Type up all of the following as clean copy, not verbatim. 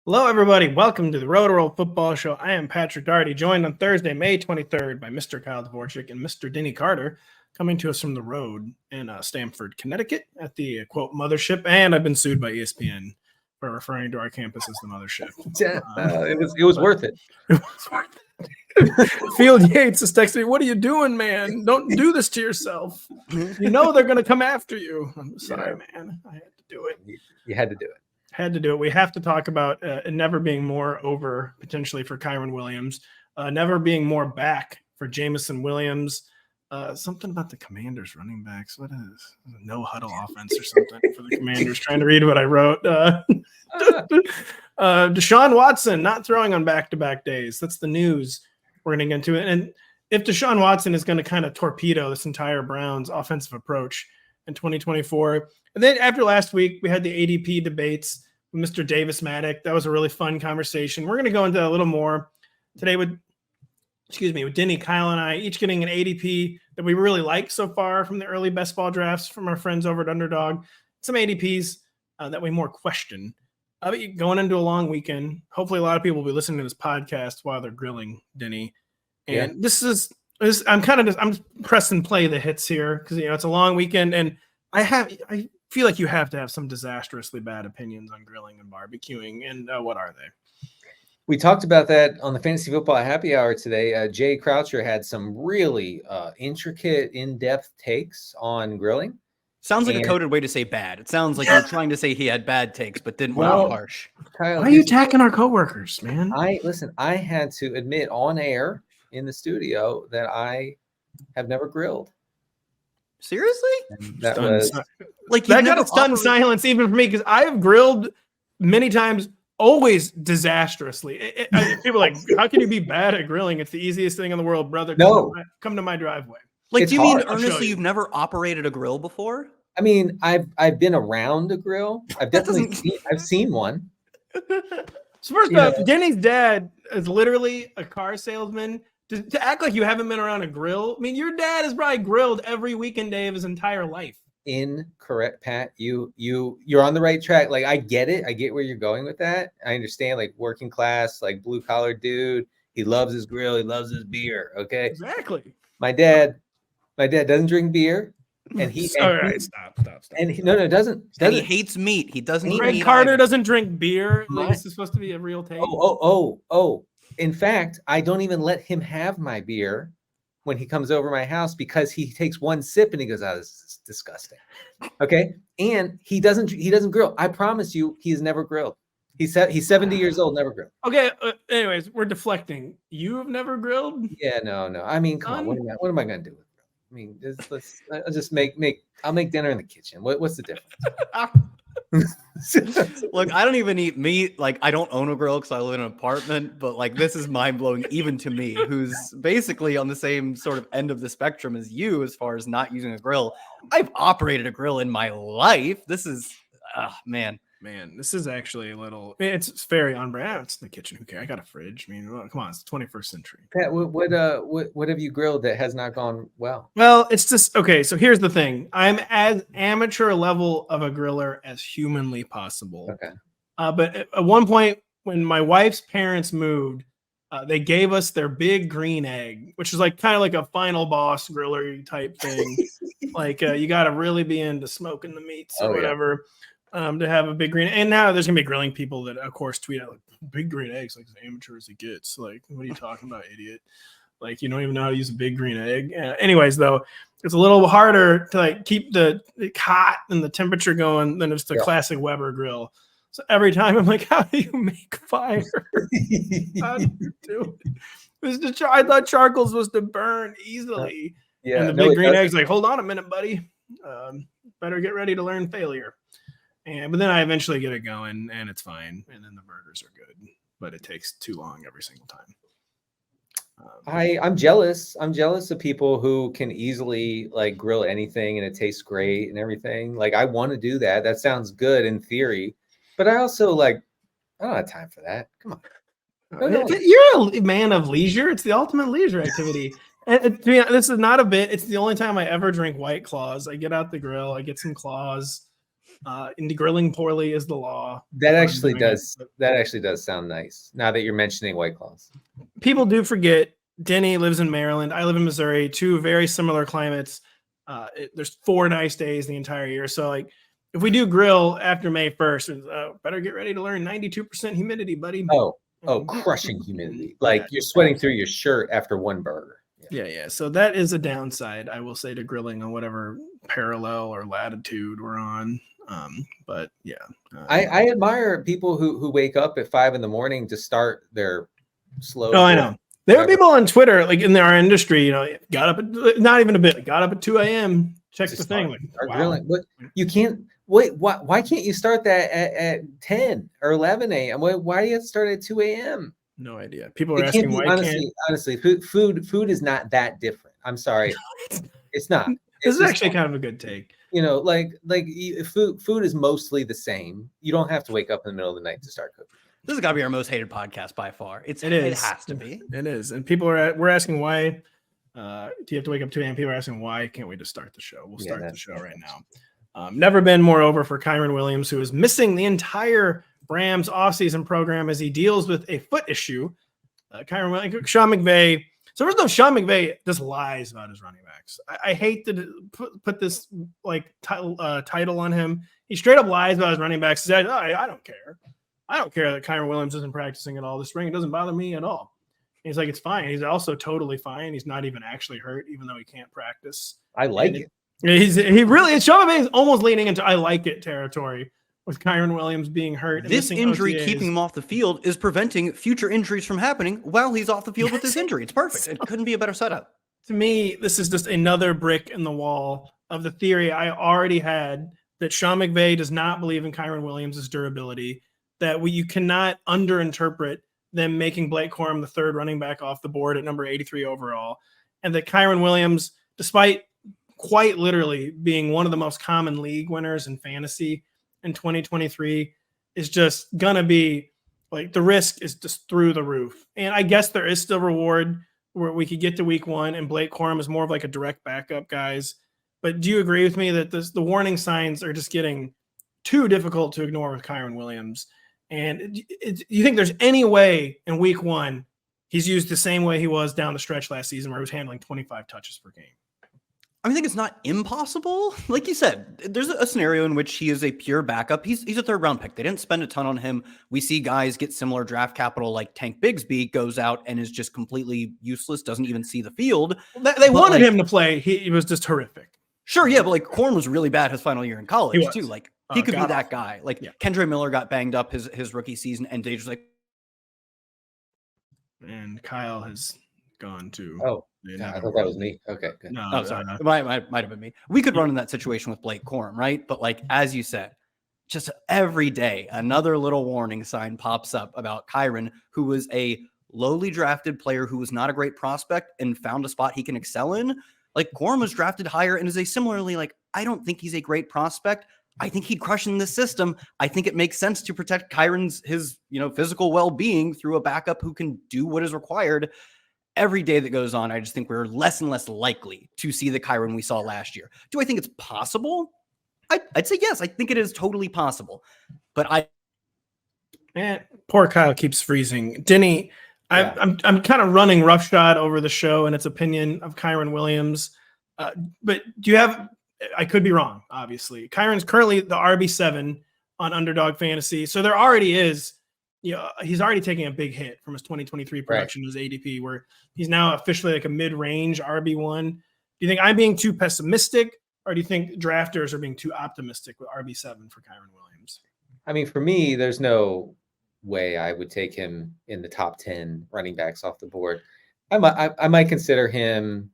Hello, everybody. Welcome to the Rotoworld Football Show. I am Patrick Daugherty, joined on Thursday, May 23rd by Mr. Kyle Dvorchak and Mr. Denny Carter, coming to us from the road in Stamford, Connecticut at the, quote, mothership. And I've been sued by ESPN for referring to our campus as the mothership. It was worth it. It was worth it. Field Yates is texting me, "What are you doing, man? Don't do this to yourself. You know they're going to come after you." I'm sorry, man. I had to do it. You had to do it. Had to do it. We have to talk about never being more over potentially for Kyren Williams, never being more back for Jameson Williams. Something about the Commanders running backs. What is no-huddle offense or something for the Commanders? Trying to read what I wrote. Deshaun Watson not throwing on back-to-back days. That's the news we're going to get into it. And if Deshaun Watson is going to kind of torpedo this entire Browns offensive approach in 2024. And then after last week, we had the ADP debates with Mr. Davis Maddock. That was a really fun conversation. We're going to go into a little more today with Denny, Kyle, and I, each getting an ADP that we really like so far from the early best ball drafts from our friends over at Underdog. Some ADPs that we more question. Going into a long weekend, hopefully a lot of people will be listening to this podcast while they're grilling Denny. And I'm press and play the hits here because it's a long weekend, and I feel like you have to have some disastrously bad opinions on grilling and barbecuing. And what are they? We talked about that on the Fantasy Football Happy Hour today. Jay Croucher had some really intricate, in-depth takes on grilling. Sounds like a coded way to say bad. It sounds like you're trying to say he had bad takes, but didn't want to be harsh. Kyle, why are you attacking our coworkers, man? I had to admit on air in the studio that I have never grilled. Seriously? That was like that got a stunned silence even for me because I have grilled many times, always disastrously. People are like, how can you be bad at grilling? It's the easiest thing in the world, brother. Come to my driveway. Like, do you mean earnestly you've never operated a grill before? I mean, I've been around a grill. I've definitely seen one. So first off, Denny's dad is literally a car salesman. To act like you haven't been around a grill, I mean, your dad has probably grilled every weekend day of his entire life. Incorrect, Pat. You're on the right track. Like, I get it. I get where you're going with that. I understand, like, working class, like, blue collar dude. He loves his grill. He loves his beer. Okay. Exactly. My dad doesn't drink beer. And stop. And he doesn't. He hates meat. He doesn't eat meat. Carter doesn't drink beer. Like, this is supposed to be a real take. Oh. In fact, I don't even let him have my beer when he comes over my house because he takes one sip and he goes, "Oh, this is disgusting." Okay. And he doesn't grill. I promise you, he's never grilled. He's 70 years old, never grilled. Okay. Anyways, we're deflecting. You have never grilled? Yeah, no. I mean, come on. What am I going to do with grill? I mean, I'll just I'll make dinner in the kitchen. What's the difference? Look, I don't even eat meat. Like, I don't own a grill because I live in an apartment, but like, this is mind-blowing even to me, who's basically on the same sort of end of the spectrum as you as far as not using a grill. I've operated a grill in my life. This is man, this is actually a little, it's very on brand. It's in the kitchen. Okay, I got a fridge. I mean, come on, it's the 21st century. Pat, what have you grilled that has not gone well? Well, it's just, okay, so here's the thing. I'm as amateur level of a griller as humanly possible. Okay. But at one point when my wife's parents moved, they gave us their big green egg, which is like kind of like a final boss griller type thing. Like you got to really be into smoking the meats or whatever. Yeah. To have a big green, and now there's gonna be grilling people that, of course, tweet out like big green eggs, like as amateur as it gets. Like, what are you talking about, idiot? Like, you don't even know how to use a big green egg. Anyways, though, it's a little harder to like keep the hot and the temperature going than just a classic Weber grill. So every time I'm like, how do you make fire? How do you do it? I thought charcoal's supposed to burn easily. Yeah, and the big green egg's like, hold on a minute, buddy. Better get ready to learn failure. But then I eventually get it going, and it's fine. And then the burgers are good, but it takes too long every single time. I'm jealous. I'm jealous of people who can easily like grill anything and it tastes great and everything. Like, I want to do that. That sounds good in theory, but I also I don't have time for that. Come on. You're a man of leisure. It's the ultimate leisure activity. And this is not a bit. It's the only time I ever drink White Claws. I get out the grill. I get some claws. And grilling poorly is the law. That actually does sound nice. Now that you're mentioning White Claws, people do forget Denny lives in Maryland. I live in Missouri. Two very similar climates. There's 4 nice days the entire year. So like, if we do grill after May 1st, better get ready to learn 92% humidity, buddy. Oh, crushing humidity. Like you're sweating through your shirt after one burger. Yeah. So that is a downside, I will say, to grilling on whatever parallel or latitude we're on. But yeah. I admire people who wake up at 5 a.m. to start their slow. Oh, I know. There are people on Twitter, like in our industry, got up at not even a bit, got up at 2 a.m. Check the thing. Like, wow. Grilling. But you can't wait. Why can't you start that at 10 or 11 a.m.? Why do you have to start at 2 a.m.? No idea. People are asking why. Honestly, food is not that different. I'm sorry, it's not. This is actually kind of a good take. Food is mostly the same. You don't have to wake up in the middle of the night to start cooking. This has got to be our most hated podcast by far. It has to be. It is. And we're asking why do you have to wake up 2 a.m.? People are asking why can't we just start the show? We'll start the show right now. Never been more over for Kyren Williams, who is missing the entire Rams offseason program as he deals with a foot issue. Kyren Williams, Sean McVay. So first off, Sean McVay just lies about his running backs. I hate to put this like title on him. He straight up lies about his running backs. He says, I don't care. I don't care that Kyren Williams isn't practicing at all this spring. It doesn't bother me at all. And he's like, it's fine. He's also totally fine. He's not even actually hurt, even though he can't practice. I like it. Sean McVay is almost leaning into I like it territory with Kyren Williams being hurt. This injury keeping him off the field is preventing future injuries from happening while he's off the field with this injury. It's perfect. It couldn't be a better setup. To me, this is just another brick in the wall of the theory I already had that Sean McVay does not believe in Kyren Williams' durability, that you cannot underinterpret them making Blake Corum the 3rd running back off the board at number 83 overall, and that Kyren Williams, despite quite literally being one of the most common league winners in fantasy in 2023, is just gonna be like the risk is just through the roof. And I guess there is still reward where we could get to week 1 and Blake Corum is more of like a direct backup, guys. But do you agree with me that the warning signs are just getting too difficult to ignore with Kyren Williams? And you think there's any way in week 1 he's used the same way he was down the stretch last season where he was handling 25 touches per game? I think it's not impossible. Like you said, there's a scenario in which he is a pure backup. He's a 3rd round pick. They didn't spend a ton on him. We see guys get similar draft capital, like Tank Bigsby goes out and is just completely useless, doesn't even see the field. They wanted him to play. He was just horrific. Sure, yeah, but like Corum was really bad his final year in college too. Like he could be that guy. Like Kendre Miller got banged up his rookie season, and Dage was like, and Kyle has gone to. Oh, I thought that was me. Okay, good. No, sorry, it might have been me. We could run in that situation with Blake Corum, right? But like as you said, just every day another little warning sign pops up about Kyren, who was a lowly drafted player who was not a great prospect and found a spot he can excel in. Like Corum was drafted higher and is a similarly like, I don't think he's a great prospect. I think he'd crush in this system. I think it makes sense to protect Kyren's physical well-being through a backup who can do what is required. Every day that goes on, I just think we're less and less likely to see the Kyren we saw last year. Do I think it's possible? I'd say yes. I think it is totally possible. But poor Kyle keeps freezing. Denny, yeah. I'm kind of running roughshod over the show and its opinion of Kyren Williams. But do you have? I could be wrong. Obviously, Kyren's currently the RB7 on Underdog Fantasy, so there already is. He's already taking a big hit from his 2023 production, his ADP, where he's now officially like a mid-range RB1. Do you think I'm being too pessimistic, or do you think drafters are being too optimistic with RB7 for Kyren Williams? I mean, for me, there's no way I would take him in the top 10 running backs off the board. I might consider him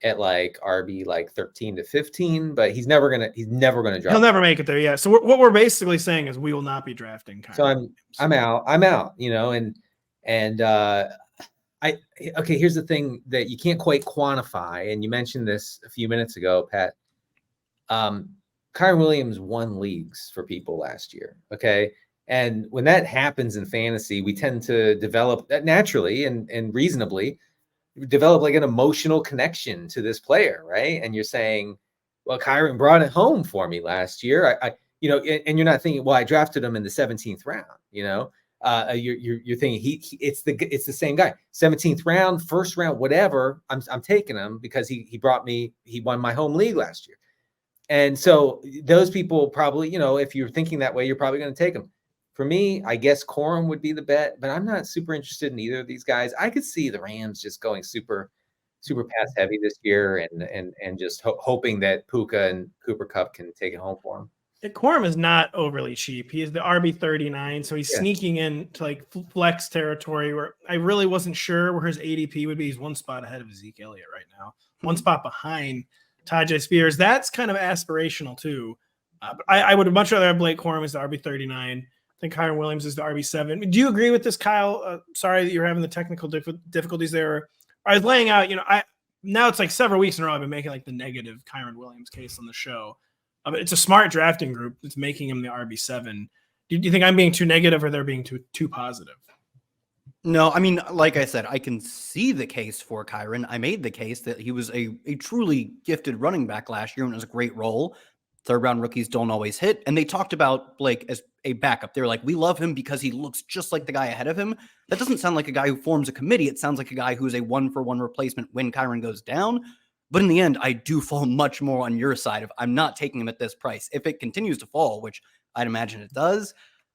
at like RB like 13 to 15, but he's never gonna drop. He'll never make it there. Yeah. So what we're basically saying is we will not be drafting Kyren. So I'm out. Okay. Here's the thing that you can't quite quantify, and you mentioned this a few minutes ago, Pat. Kyren Williams won leagues for people last year. Okay. And when that happens in fantasy, we tend to develop that naturally and reasonably develop like an emotional connection to this player, right? And you're saying, well, Kyren brought it home for me last year. and you're not thinking, well, I drafted him in the 17th round. You're thinking it's the same guy. 17th round, first round, whatever. I'm taking him because he won my home league last year. And so those people probably, if you're thinking that way, you're probably going to take him. For me, I guess Corum would be the bet, but I'm not super interested in either of these guys. I could see the Rams just going super pass heavy this year and just hoping that Puka and Cooper Kupp can take it home for him. Corum is not overly cheap. He is the RB39, so he's sneaking into like flex territory where I really wasn't sure where his ADP would be. He's one spot ahead of Zeke Elliott right now, one spot behind Tajay Spears. That's kind of aspirational too. But I would much rather have Blake Corum as the RB39. I think Kyren Williams is the RB7. Do you agree with this, Kyle? Sorry that you're having the technical difficulties there. I was laying out, now it's like several weeks in a row I've been making like the negative Kyren Williams case on the show. It's a smart drafting group that's making him the RB7. Do you think I'm being too negative or they're being too positive? No, I mean, like I said, I can see the case for Kyren. I made the case that he was a truly gifted running back last year and it was a great role. Third-round rookies don't always hit. And they talked about Blake as a backup. They were like, we love him because he looks just like the guy ahead of him. That doesn't sound like a guy who forms a committee. It sounds like a guy who's a one-for-one replacement when Kyren goes down. But in the end, I do fall much more on your side of I'm not taking him at this price. If it continues to fall, which I'd imagine it does,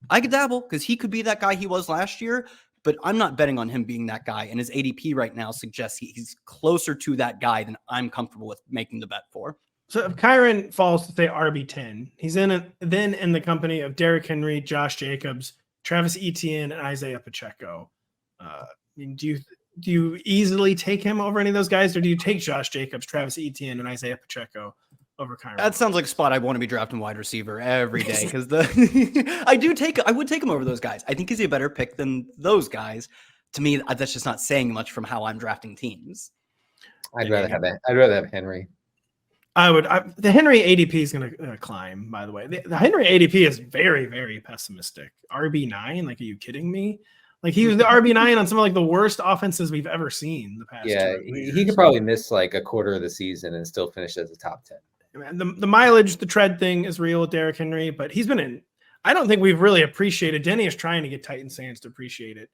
I could dabble because he could be that guy he was last year. But I'm not betting on him being that guy. And his ADP right now suggests he's closer to that guy than I'm comfortable with making the bet for. So if Kyren falls to say RB10, he's then in the company of Derrick Henry, Josh Jacobs, Travis Etienne, and Isaiah Pacheco. Do you easily take him over any of those guys, or do you take Josh Jacobs, Travis Etienne, and Isaiah Pacheco over Kyren? That sounds like a spot I want to be drafting wide receiver every day because I would take him over those guys. I think he's a better pick than those guys. To me, that's just not saying much from how I'm drafting teams. I'd rather have Henry. The Henry ADP is going to climb, by the way. The Henry ADP is very, very pessimistic. RB9? Like, are you kidding me? Like, he was the RB9 on some of like the worst offenses we've ever seen the past. Yeah, he could probably miss like a quarter of the season and still finish as a top 10. Man, the mileage, the tread thing is real with Derrick Henry, but he's been in. I don't think we've really appreciated. Denny is trying to get Titans fans to appreciate it.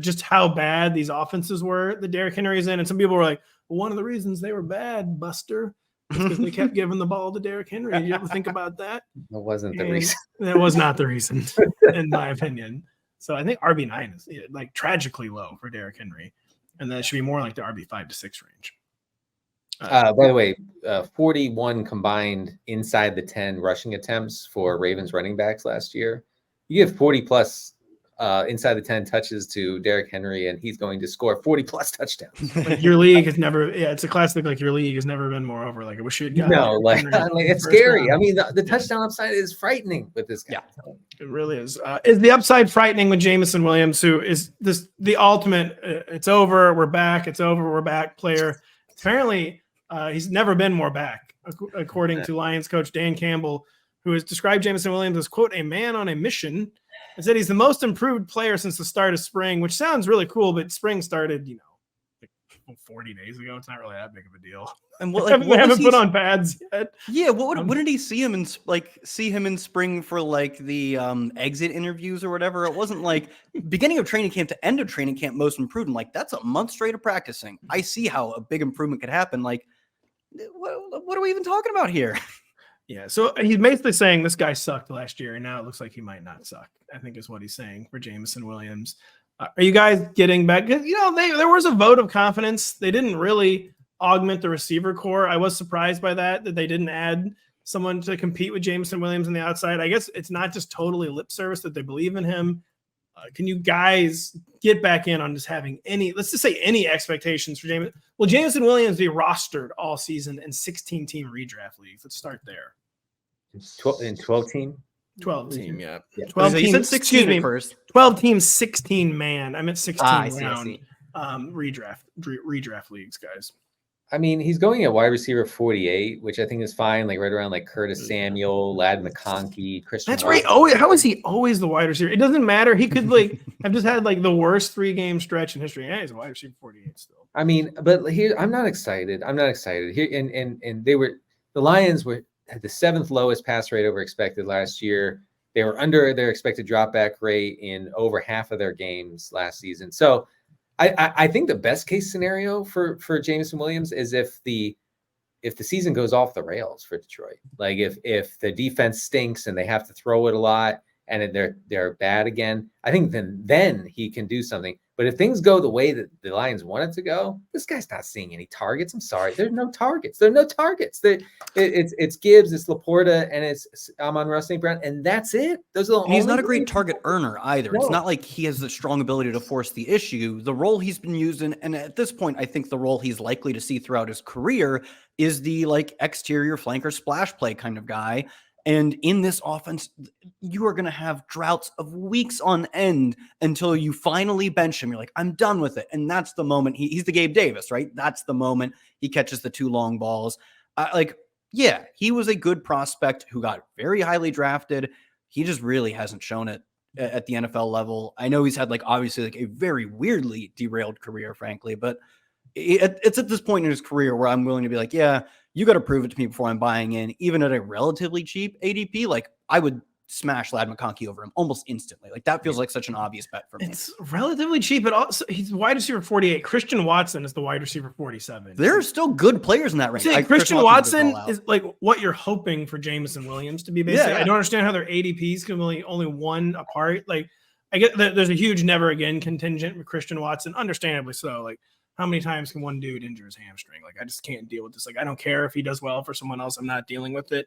Just how bad these offenses were that Derrick Henry is in. And some people were like, well, one of the reasons they were bad, Buster, because they kept giving the ball to Derrick Henry. Did you ever think about that? That wasn't the reason. That was not the reason, in my opinion. So I think RB9 is like tragically low for Derrick Henry, and that should be more like the RB5 to 6 range. By the way, 41 combined inside the 10 rushing attempts for Ravens running backs last year. You give 40 plus inside the 10 touches to Derrick Henry, and he's going to score 40 plus touchdowns. Like your league has never, it's a classic. Like your league has never been more over. Like I wish you had gotten. No, like it's scary. Round. I mean, the touchdown upside is frightening with this guy. Yeah, it really is. Is the upside frightening with Jameson Williams, who is the ultimate? It's over. We're back. It's over. We're back. Player. Apparently, he's never been more back, according to Lions coach Dan Campbell, who has described Jameson Williams as, quote, a man on a mission. And said he's the most improved player since the start of spring, which sounds really cool, but spring started, like 40 days ago. It's not really that big of a deal. And what haven't put on pads yet. Yeah, what did he see him in spring for like the exit interviews or whatever? It wasn't like beginning of training camp to end of training camp most improved. And like that's a month straight of practicing. I see how a big improvement could happen. Like, what are we even talking about here? Yeah, so he's basically saying this guy sucked last year, and now it looks like he might not suck, I think is what he's saying for Jameson Williams. Are you guys getting back? There was a vote of confidence. They didn't really augment the receiver core. I was surprised by that they didn't add someone to compete with Jameson Williams on the outside. I guess it's not just totally lip service that they believe in him. Can you guys get back in on just having let's just say any expectations for Jameson? Will Jameson Williams be rostered all season in 16-team redraft leagues? Let's start there. 12 team? 12 team, yeah. 12 team, you said 16 at first. 12 team, 16 man. I meant 16 round redraft leagues, guys. I mean, he's going at wide receiver 48, which I think is fine, like right around like Curtis Samuel, Ladd McConkey, Christian. That's right. Oh, how is he always the wide receiver? It doesn't matter. He could have just had like the worst 3-game stretch in history. Yeah, he's a wide receiver 48 still. I mean, but here I'm not excited. Here and the Lions had the 7th lowest pass rate over expected last year. They were under their expected dropback rate in over half of their games last season. So I think the best case scenario for Jameson Williams is if the season goes off the rails for Detroit, like if the defense stinks and they have to throw it a lot and they're bad again, I think then he can do something. But if things go the way that the Lions want it to go, this guy's not seeing any targets. I'm sorry, there's no targets. It's Gibbs, it's Laporta, and it's Amon-Ra St. Brown, and that's it. Those are the And he's only not a great target earner either. No. It's not like he has a strong ability to force the issue. The role he's been using, and at this point, I think the role he's likely to see throughout his career is the like exterior flanker splash play kind of guy. And in this offense, you are going to have droughts of weeks on end until you finally bench him. You're like, I'm done with it. And that's the moment he's the Gabe Davis, right? That's the moment he catches the 2 long balls. Yeah, he was a good prospect who got very highly drafted. He just really hasn't shown it at the NFL level. I know he's had like obviously like a very weirdly derailed career, frankly, but it's at this point in his career where I'm willing to be like, yeah, you got to prove it to me before I'm buying in, even at a relatively cheap ADP. Like I would smash Ladd McConkey over him almost instantly. Like that feels like such an obvious bet for me. It's relatively cheap, but also he's wide receiver 48. Christian Watson is the wide receiver 47. There are still good players in that range. See, Christian Watson is like what you're hoping for Jameson Williams to be. Basically, I don't understand how their ADPs can only one apart. Like I get that there's a huge never again contingent with Christian Watson, understandably so. Like how many times can one dude injure his hamstring? Like I just can't deal with this. Like I don't care if he does well for someone else. I'm not dealing with it.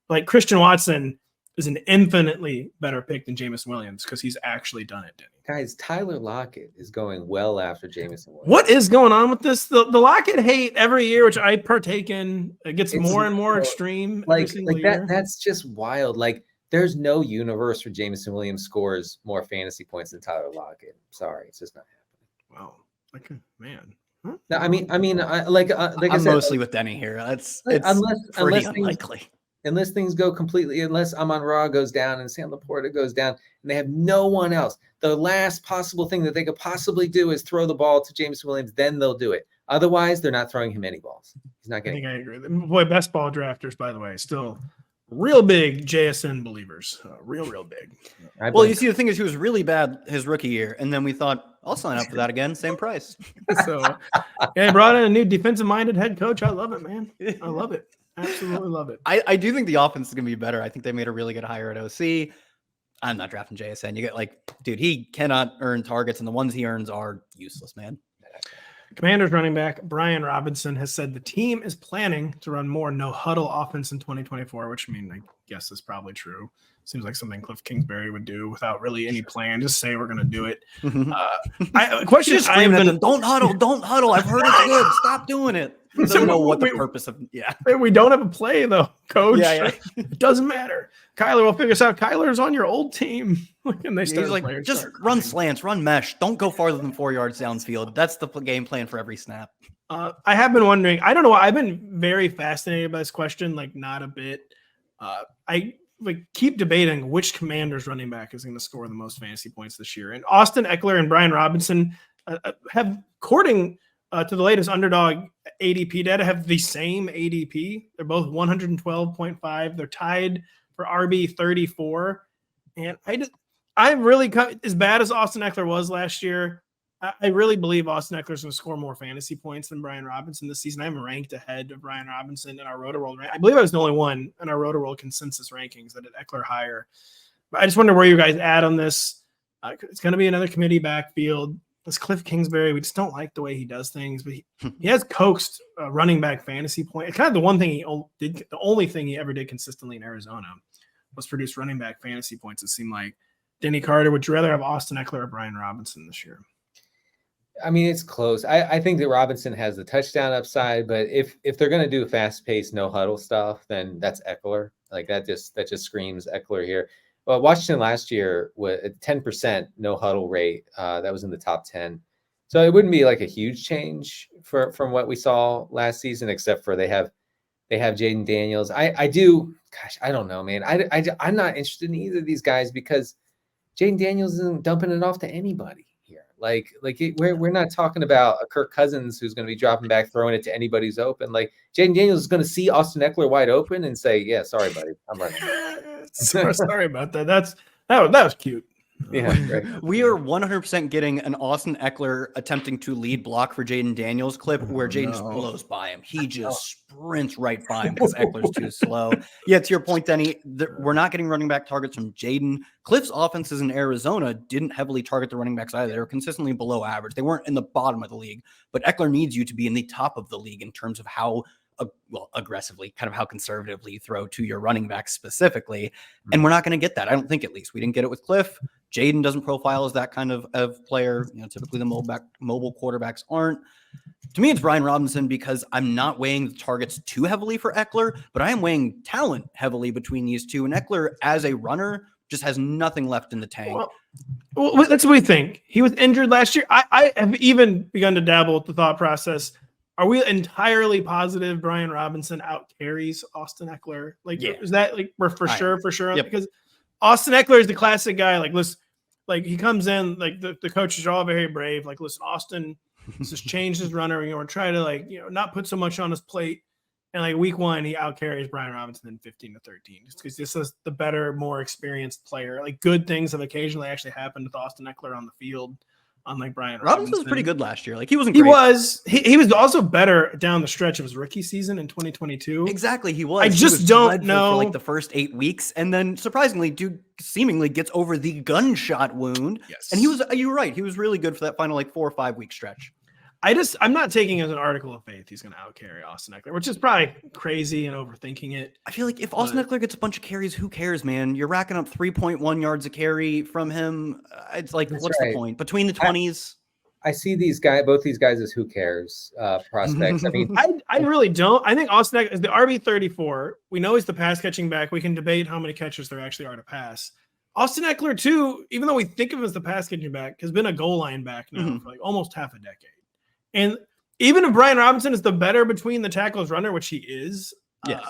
Like Christian Watson is an infinitely better pick than Jameson Williams because he's actually done it, Denny. guys. Tyler Lockett is going well after Jameson Williams. What is going on with this? The Lockett hate every year, which I partake in, it gets more and more extreme. Like that. That's just wild. Like there's no universe where Jameson Williams scores more fantasy points than Tyler Lockett. Sorry, it's just not happening. Wow, like man. Huh? No, I mean, I'm mostly with Denny here. It's unless unlikely. Unless things go completely, unless Amon-Ra goes down and Sam Laporta goes down and they have no one else. The last possible thing that they could possibly do is throw the ball to Jameson Williams, then they'll do it. Otherwise, they're not throwing him any balls. He's not getting. I think I agree. Boy, best ball drafters, by the way, still real big JSN believers. Real big. Well, you see, the thing is, he was really bad his rookie year, and then we thought, I'll sign up for that again, same price. So, yeah, he brought in a new defensive-minded head coach. I love it, man. I love it. Absolutely love it. I do think the offense is going to be better. I think they made a really good hire at OC. I'm not drafting JSN. You get dude, he cannot earn targets, and the ones he earns are useless, man. Commanders running back Brian Robinson has said the team is planning to run more no-huddle offense in 2024, which I guess is probably true. Seems like something Cliff Kingsbury would do without really any plan. Just say we're going to do it. Question is, don't huddle. I've heard it's good. Stop doing it. I don't know what the purpose of. Yeah, we don't have a play though, coach. Yeah. It doesn't matter. Kyler will figure this out. Kyler's on your old team. And they start just run slants, run mesh. Don't go farther than 4 yards downfield. That's the game plan for every snap. I have been wondering. I don't know why. I've been very fascinated by this question. Not a bit. I keep debating which Commanders running back is going to score the most fantasy points this year. And Austin Eckler and Brian Robinson have, according to the latest Underdog ADP data, have the same ADP. They're both 112.5. They're tied for RB 34. And I really, as bad as Austin Eckler was last year, I really believe Austin Eckler is going to score more fantasy points than Brian Robinson this season. I'm ranked ahead of Brian Robinson in our Rotoworld rank. I believe I was the only one in our Rotoworld consensus rankings that had Eckler higher. But I just wonder where you guys add on this. It's going to be another committee backfield. This Cliff Kingsbury, we just don't like the way he does things, but he has coaxed running back fantasy point. It's kind of the one thing he did. The only thing he ever did consistently in Arizona was produce running back fantasy points. It seemed like. Denny Carter, would you rather have Austin Eckler or Brian Robinson this year? It's close. I think that Robinson has the touchdown upside, but if they're going to do fast-paced no-huddle stuff, then that's Eckler. That just screams Eckler here. But Washington last year with a 10% no-huddle rate. That was in the top 10. So it wouldn't be a huge change from what we saw last season, except for they have Jaden Daniels. I don't know, man. I'm not interested in either of these guys because Jaden Daniels isn't dumping it off to anybody here. We're not talking about a Kirk Cousins who's going to be dropping back, throwing it to anybody who's open. Like Jaden Daniels is going to see Austin Eckler wide open and say, "Yeah, sorry, buddy, I'm running." Sorry about that. That was cute. Yeah, right. We are 100% getting an Austin Eckler attempting to lead block for Jaden Daniels clip where Jaden just blows by him. He just sprints right by him because Eckler's too slow. Yeah, to your point, Denny, we're not getting running back targets from Jaden. Cliff's offenses in Arizona didn't heavily target the running backs either. They were consistently below average. They weren't in the bottom of the league, but Eckler needs you to be in the top of the league in terms of how aggressively, kind of how conservatively you throw to your running backs specifically. And we're not going to get that. I don't think, at least. We didn't get it with Cliff. Jaden doesn't profile as that kind of player. Typically the mobile quarterbacks aren't. To me, it's Brian Robinson because I'm not weighing the targets too heavily for Eckler, but I am weighing talent heavily between these two. And Eckler, as a runner, just has nothing left in the tank. Well, that's what we think. He was injured last year. I have even begun to dabble with the thought process. Are we entirely positive Brian Robinson out carries Austin Eckler? Is that we're for sure? Yep. Because Austin Eckler is the classic guy. Listen, he comes in, the coaches are all very brave. Listen, Austin just changed his runner. We're trying to not put so much on his plate. And week one, he out carries Brian Robinson in 15 to 13, just because this is the better, more experienced player. Good things have occasionally actually happened with Austin Eckler on the field. Unlike Brian Robinson was pretty good last year. He wasn't. He great. was. He was also better down the stretch of his rookie season in 2022. Exactly, he was. I just don't know for the first 8 weeks, and then surprisingly, dude seemingly gets over the gunshot wound. Yes, and he was. You're right. He was really good for that final 4 or 5 week stretch. I'm not taking as an article of faith he's going to outcarry Austin Eckler, which is probably crazy and overthinking it. I feel like if Austin Eckler gets a bunch of carries, who cares, man? You're racking up 3.1 yards a carry from him. It's what's the point? Between the 20s. I see both these guys as who cares prospects. I mean, I really don't. I think Austin Eckler is the RB34. We know he's the pass catching back. We can debate how many catches there actually are to pass. Austin Eckler, too, even though we think of him as the pass catching back, has been a goal line back now for almost half a decade. And even if Brian Robinson is the better between the tackles runner, which he is, yes.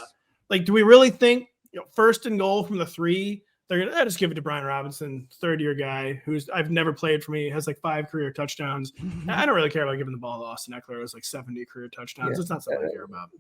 Do we really think first and goal from the 3? They're going to just give it to Brian Robinson, third-year guy I've never played for me, has 5 career touchdowns. I don't really care about giving the ball to Austin Eckler. It was 70 career touchdowns. It's not something I care about.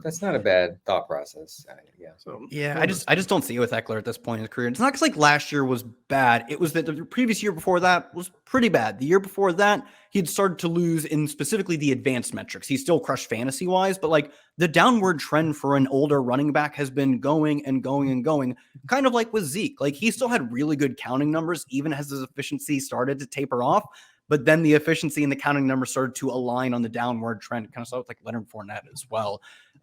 That's not a bad thought process. I just don't see it with Eckler at this point in his career. It's not because last year was bad. It was that the previous year before that was pretty bad. The year before that, he had started to lose in specifically the advanced metrics. He still crushed fantasy wise, but the downward trend for an older running back has been going and going and going, kind of like with Zeke. He still had really good counting numbers, even as his efficiency started to taper off. But then the efficiency and the counting numbers started to align on the downward trend, kind of started with Leonard Fournette as well.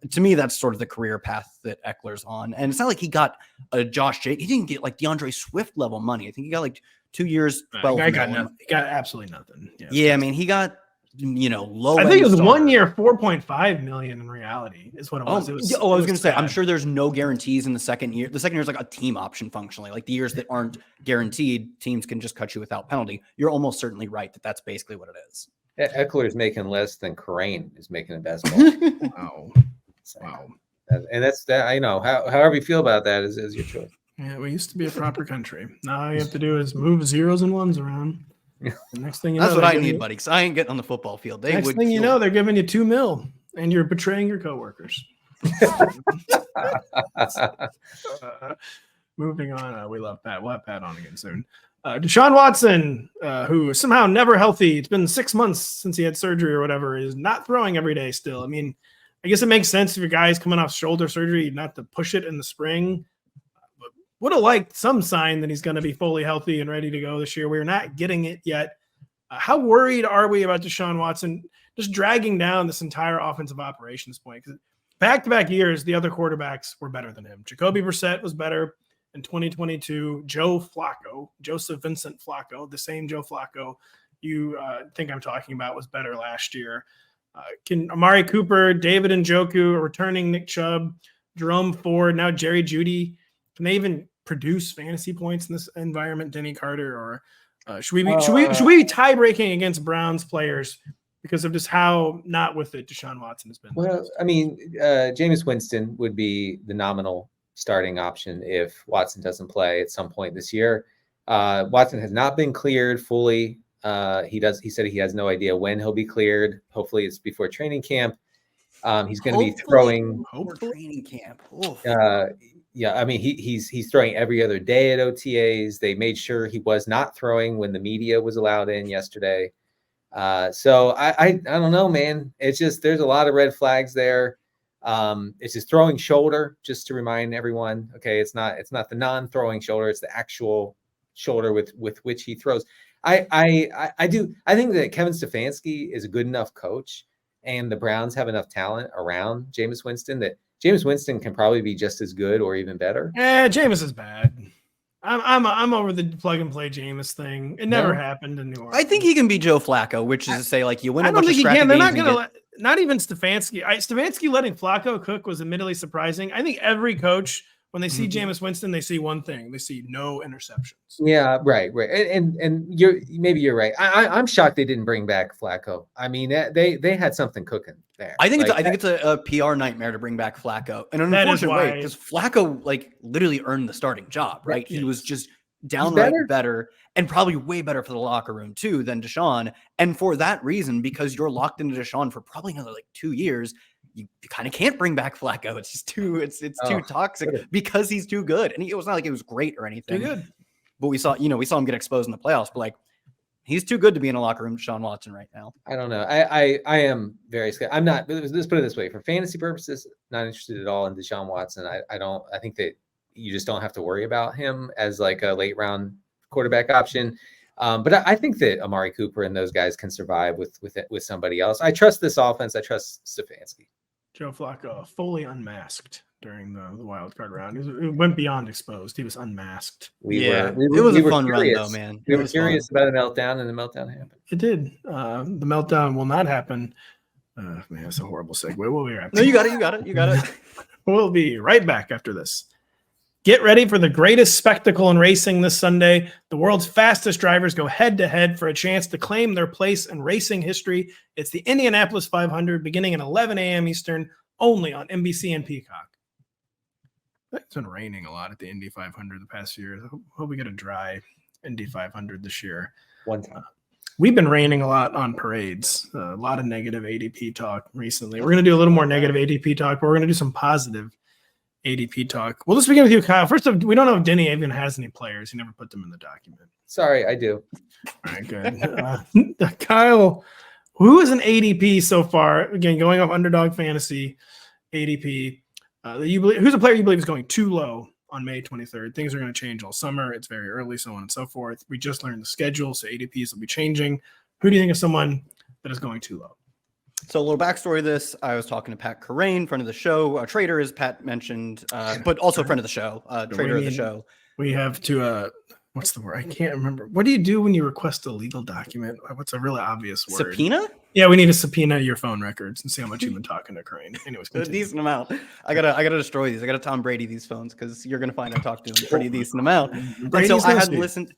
To me, that's sort of the career path that Eckler's on. And it's not like he got a Josh Jacobs. He didn't get DeAndre Swift level money. I think he got 2 years, 12 He got absolutely nothing. Yeah, I mean, he got low. I think it was 1 year, 4.5 million in reality is what it was. I was going to say, I'm sure there's no guarantees in the second year. The second year is a team option functionally. The years that aren't guaranteed, teams can just cut you without penalty. You're almost certainly right that that's basically what it is. Eckler is making less than Kyren is making in basketball. Wow. And that's that. I know. However you feel about that is your choice. Yeah, we used to be a proper country. Now all you have to do is move zeros and ones around. The next thing you know, that's what I need, buddy. Because I ain't getting on the football field. Next thing you know, they're giving you $2 million, and you're betraying your coworkers. Moving on, we love Pat. We'll have Pat on again soon. Deshaun Watson, who is somehow never healthy. It's been 6 months since he had surgery or whatever. Is not throwing every day still. I mean, I guess it makes sense if your guy's coming off shoulder surgery not to push it in the spring. But would have liked some sign that he's going to be fully healthy and ready to go this year. We're not getting it yet. How worried are we about Deshaun Watson just dragging down this entire offensive operations point? Because back-to-back years, the other quarterbacks were better than him. Jacoby Brissett was better in 2022. Joseph Vincent Flacco, the same Joe Flacco you think I'm talking about, was better last year. Can Amari Cooper, David Njoku, returning Nick Chubb, Jerome Ford, now Jerry Jeudy, can they even produce fantasy points in this environment? Denny Carter, or should we be tie breaking against Browns players because of just how not with it Deshaun Watson has been? Well, I mean, Jameis Winston would be the nominal starting option if Watson doesn't play at some point this year. Watson has not been cleared fully He said he has no idea when he'll be cleared. Hopefully it's before training camp. He's going to be throwing before training camp. Yeah, I mean he's throwing every other day at OTAs. They made sure he was not throwing when the media was allowed in yesterday. So I don't know, man. It's just there's a lot of red flags there. It's his throwing shoulder, just to remind everyone. Okay, it's not the non-throwing shoulder, it's the actual shoulder with which he throws. I think that Kevin Stefanski is a good enough coach, and the Browns have enough talent around Jameis Winston that Jameis Winston can probably be just as good or even better. Jameis is bad. I'm over the plug and play Jameis thing. It never happened in New Orleans. I think he can be Joe Flacco, which is to say, like, you win a bunch of scrappy games. They're not going to not even Stefanski. Stefanski letting Flacco cook was admittedly surprising. I think every coach, when they see Jameis Winston, they see one thing: they see no interceptions. Yeah, right, and you're right. I'm shocked they didn't bring back Flacco. I mean, they had something cooking there. I think it's a PR nightmare to bring back Flacco, in an unfortunate way, because Flacco like literally earned the starting job. Right, he was just downright better and probably way better for the locker room too than Deshaun. And for that reason, because you're locked into Deshaun for probably another like 2 years. You kind of can't bring back Flacco. It's just too toxic because he's too good. And it was not like it was great or anything. Too good. But we saw him get exposed in the playoffs. But like, he's too good to be in a locker room with Deshaun Watson right now. I don't know. I am very scared. I'm not. Let's put it this way: for fantasy purposes, not interested at all in Deshaun Watson. I think that you just don't have to worry about him as like a late round quarterback option. But I think that Amari Cooper and those guys can survive with somebody else. I trust this offense. I trust Stefanski. Joe Flacco fully unmasked during the wild card round. It went beyond exposed. He was unmasked. It was a fun run though, man. We were curious about a meltdown, and the meltdown happened. It did. The meltdown will not happen. Man, that's a horrible segue. We'll be right back. No, you got it. We'll be right back after this. Get ready for the greatest spectacle in racing this Sunday. The world's fastest drivers go head-to-head for a chance to claim their place in racing history. It's the Indianapolis 500 beginning at 11 a.m. Eastern, only on NBC and Peacock. It's been raining a lot at the Indy 500 the past few years. I hope we get a dry Indy 500 this year. One time. We've been raining a lot on parades. A lot of negative ADP talk recently. We're going to do a little more negative ADP talk, but we're going to do some positive ADP talk. We'll just begin with you, Kyle. First off, we don't know if Denny even has any players. He never put them in the document. Sorry, I do. All right, good. Kyle, who is an ADP so far? Again, going off Underdog Fantasy ADP. Who's a player you believe is going too low on May 23rd? Things are going to change all summer. It's very early, so on and so forth. We just learned the schedule, so ADPs will be changing. Who do you think is someone that is going too low? So a little backstory of this. I was talking to Pat Kyren, friend of the show, trader, as Pat mentioned, but also friend of the show, trader of the show. We have to, what's the word? I can't remember. What do you do when you request a legal document? What's a really obvious word? Subpoena? Yeah, we need to subpoena your phone records and see how much you've been talking to Kyren. Anyways, a decent amount. I gotta destroy these. I gotta Tom Brady these phones because you're gonna find I talked to him a pretty decent amount. And so I hadn't listened.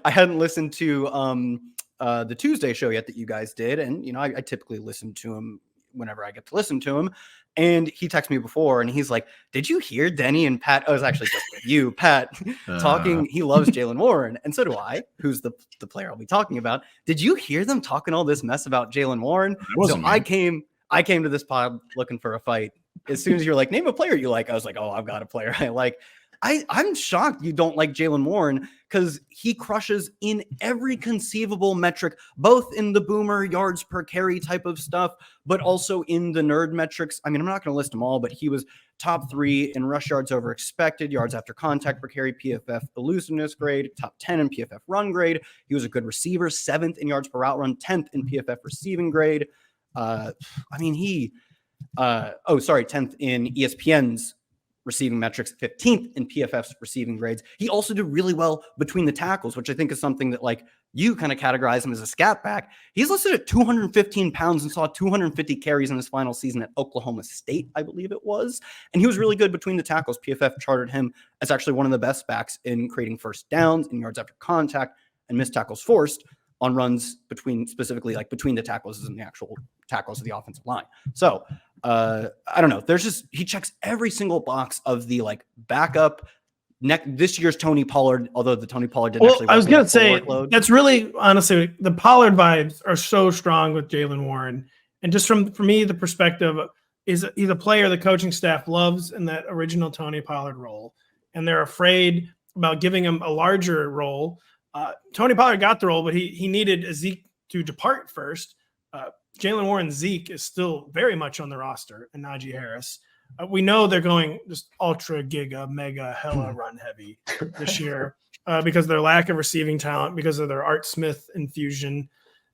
I hadn't listened to the Tuesday show yet that you guys did, and I typically listen to him whenever I get to listen to him. And he texted me before, and he's like, "Did you hear Denny and Pat?" I was actually just with you, Pat, talking. He loves Jaylen Warren, and so do I. Who's the player I'll be talking about? Did you hear them talking all this mess about Jaylen Warren? So I came to this pod looking for a fight. As soon as you're like, name a player you like, I was like, oh, I've got a player I like. I'm shocked you don't like Jaylen Warren because he crushes in every conceivable metric, both in the boomer yards per carry type of stuff, but also in the nerd metrics. I mean, I'm not going to list them all, but he was top 3 in rush yards over expected, yards after contact per carry, PFF elusiveness grade, top 10 in PFF run grade. He was a good receiver, 7th in yards per route run, 10th in PFF receiving grade. 10th in ESPN's receiving metrics, 15th in PFF's receiving grades. He also did really well between the tackles, which I think is something that like you kind of categorize him as a scat back. He's listed at 215 pounds and saw 250 carries in his final season at Oklahoma State, I believe it was. And he was really good between the tackles. PFF charted him as actually one of the best backs in creating first downs and yards after contact and missed tackles forced on runs between the tackles and the actual tackles of the offensive line. So I don't know. He checks every single box of the like backup this year's Tony Pollard, although the Tony Pollard didn't Well, actually. I was going to say that's really honestly the Pollard vibes are so strong with Jaylen Warren, and just for me the perspective is he's a player the coaching staff loves in that original Tony Pollard role, and they're afraid about giving him a larger role. Tony Pollard got the role, but he needed Zeke to depart first. Jaylen Warren Zeke is still very much on the roster, and Najee Harris. We know they're going just ultra giga mega hella run heavy this year because of their lack of receiving talent, because of their Art Smith infusion,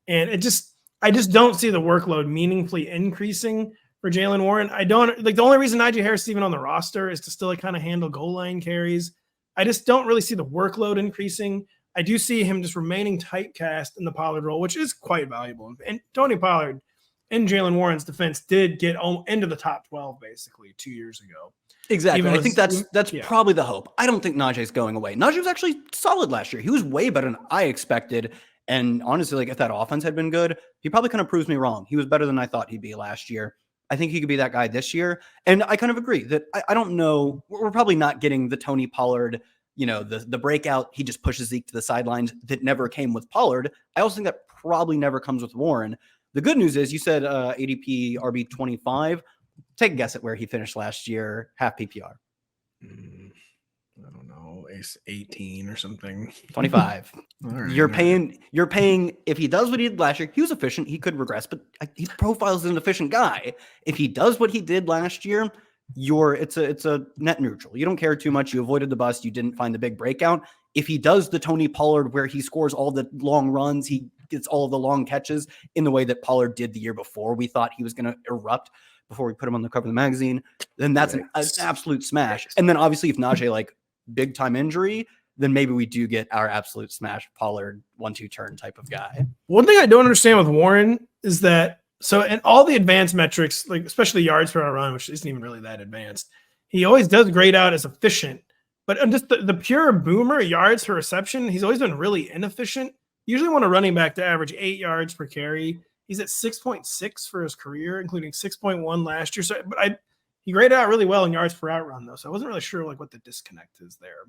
and I just don't see the workload meaningfully increasing for Jaylen Warren. I don't like the only reason Najee Harris is even on the roster is to still kind of handle goal line carries. I just don't really see the workload increasing. I do see him just remaining typecast in the Pollard role, which is quite valuable. And Tony Pollard in Jaylen Warren's defense did get into the top 12 basically 2 years ago. Exactly. I think that's probably the hope. I don't think Najee's going away. Najee was actually solid last year. He was way better than I expected. And honestly, like if that offense had been good, he probably kind of proves me wrong. He was better than I thought he'd be last year. I think he could be that guy this year. And I kind of agree that I don't know. We're probably not getting the Tony Pollard, the breakout. He just pushes Zeke to the sidelines that never came with Pollard. I also think that probably never comes with Warren. The good news is you said ADP RB 25. Take a guess at where he finished last year, half PPR. I don't know, 18 or something. 25. Right, you're paying. If he does what he did last year, he was efficient. He could regress, but he profiles as an efficient guy. If he does what he did last year, it's a net neutral. You don't care too much. You avoided the bust. You didn't find the big breakout. If he does the Tony Pollard where he scores all the long runs, he gets all of the long catches in the way that Pollard did the year before, we thought he was going to erupt before we put him on the cover of the magazine, then that's an absolute smash. And then obviously if Najee like big time injury, then maybe we do get our absolute smash Pollard 1-2 turn type of guy. One thing I don't understand with Warren is that in all the advanced metrics, like especially yards per run, which isn't even really that advanced, he always does grade out as efficient. But just the pure boomer yards per reception, he's always been really inefficient. Usually want a running back to average 8 yards per carry. He's at 6.6 for his career, including 6.1 last year. So, he graded out really well in yards per out run, though. So I wasn't really sure like what the disconnect is there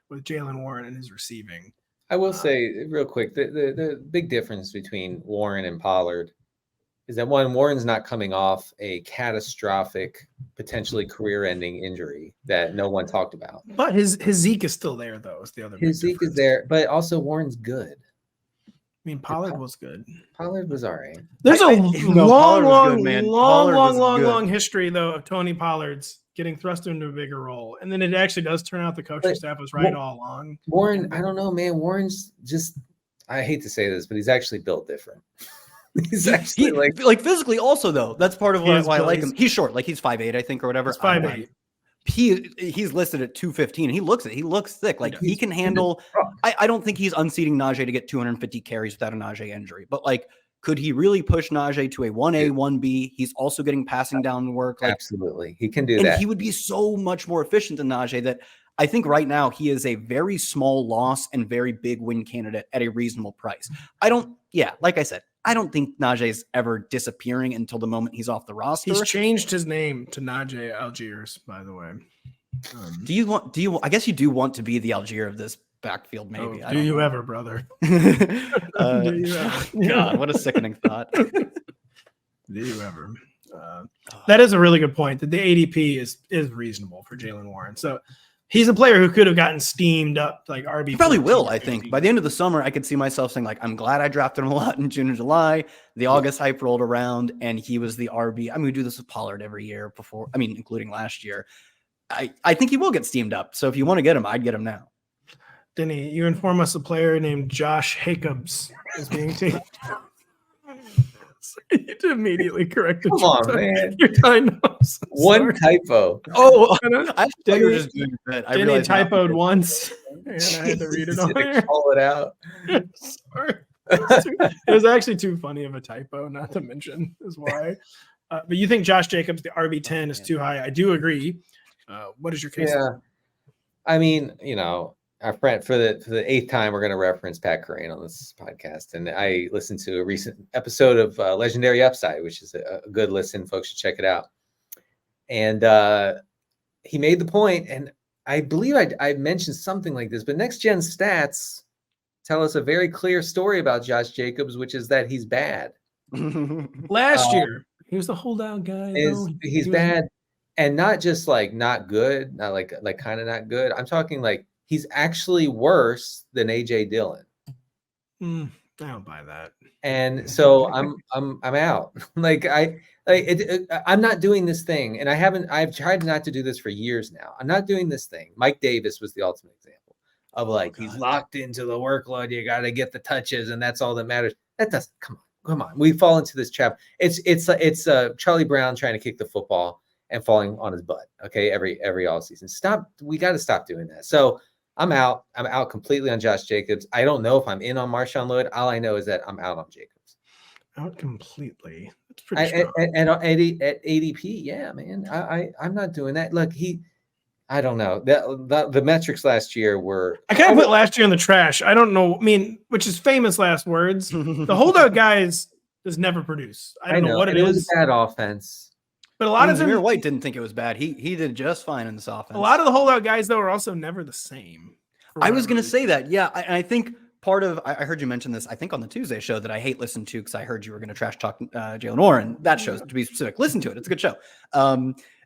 with Jaylen Warren and his receiving. I will say real quick, the big difference between Warren and Pollard is that Warren's not coming off a catastrophic, potentially career-ending injury that no one talked about. But his Zeke is still there, though. Is the other his Zeke is there, but also Warren's good. I mean, Pollard was good. Pollard was all right. There's a long history, though, of Tony Pollard's getting thrust into a bigger role. And then it actually does turn out the coaching staff was right all along. Warren, I don't know, man. Warren's just, I hate to say this, but he's actually built different. He's actually like physically also, though. That's part of why I like him. He's short, like he's 5'8", I think, or whatever. He's 5'8". He's listed at 215. He looks thick. Like he can handle. I don't think he's unseating Najee to get 250 carries without a Najee injury. But like, could he really push Najee to a 1A, 1B? He's also getting passing down work. Like, absolutely, he can do that. He would be so much more efficient than Najee that I think right now he is a very small loss and very big win candidate at a reasonable price. Like I said, I don't think Najee's ever disappearing until the moment he's off the roster. He's changed his name to Najee Algiers, by the way. I guess you do want to be the Algier of this backfield, maybe. Do you ever, brother? Do you ever? God, what a sickening thought. Do you ever? That is a really good point. That the ADP is reasonable for Jaylen Warren. So he's a player who could have gotten steamed up like RB. He probably will, I think. By the end of the summer, I could see myself saying, like, I'm glad I drafted him a lot in June and July. The August hype rolled around, and he was the RB. I mean, we do this with Pollard every year before. I mean, including last year. I think he will get steamed up. So if you want to get him, I'd get him now. Denny, you inform us a player named Josh Jacobs is being taken. You need to immediately correct the Come on, man. Your diagnosis. One typo. Oh, I thought you were just doing that. I Denny typoed once, and I had to read it on there. Call it out. Sorry. It was actually too funny of a typo, not to mention is why. But you think Josh Jacobs, the RB10, is too high? I do agree. What is your case? Yeah, I mean, our friend for the eighth time, we're going to reference Pat Kerrane on this podcast, and I listened to a recent episode of Legendary Upside, which is a good listen. Folks should check it out. And he made the point, and I believe I mentioned something like this, but Next Gen Stats tell us a very clear story about Josh Jacobs, which is that he's bad. Last year, he was the holdout guy. He's bad, and not just like not good, not like kind of not good. I'm talking like he's actually worse than AJ Dillon. I don't buy that. And so I'm out. I'm not doing this thing, and I've tried not to do this for years now. I'm not doing this thing. Mike Davis was the ultimate example of like he's locked into the workload. You got to get the touches, and that's all that matters. That doesn't come on. We fall into this trap. It's Charlie Brown trying to kick the football and falling on his butt. Okay, every all season. Stop. We got to stop doing that. So I'm out. I'm out completely on Josh Jacobs. I don't know if I'm in on Marshawn Lloyd. All I know is that I'm out on Jacobs. Out completely. That's pretty strong. And at ADP, yeah, man. I'm not doing that. Look, I don't know. The metrics last year were. I kind of put last year in the trash. I don't know. I mean, which is famous last words. The holdout guys does never produce. I don't know what it is. It was a bad offense. But a lot of them, Zamir White didn't think it was bad. He did just fine in this offense. A lot of the holdout guys, though, are also never the same. I was going to say that. Yeah, I think part of I heard you mention this. I think on the Tuesday show that I hate listening to because I heard you were going to trash talk Jaylen Warren. That show, to be specific, listen to it. It's a good show.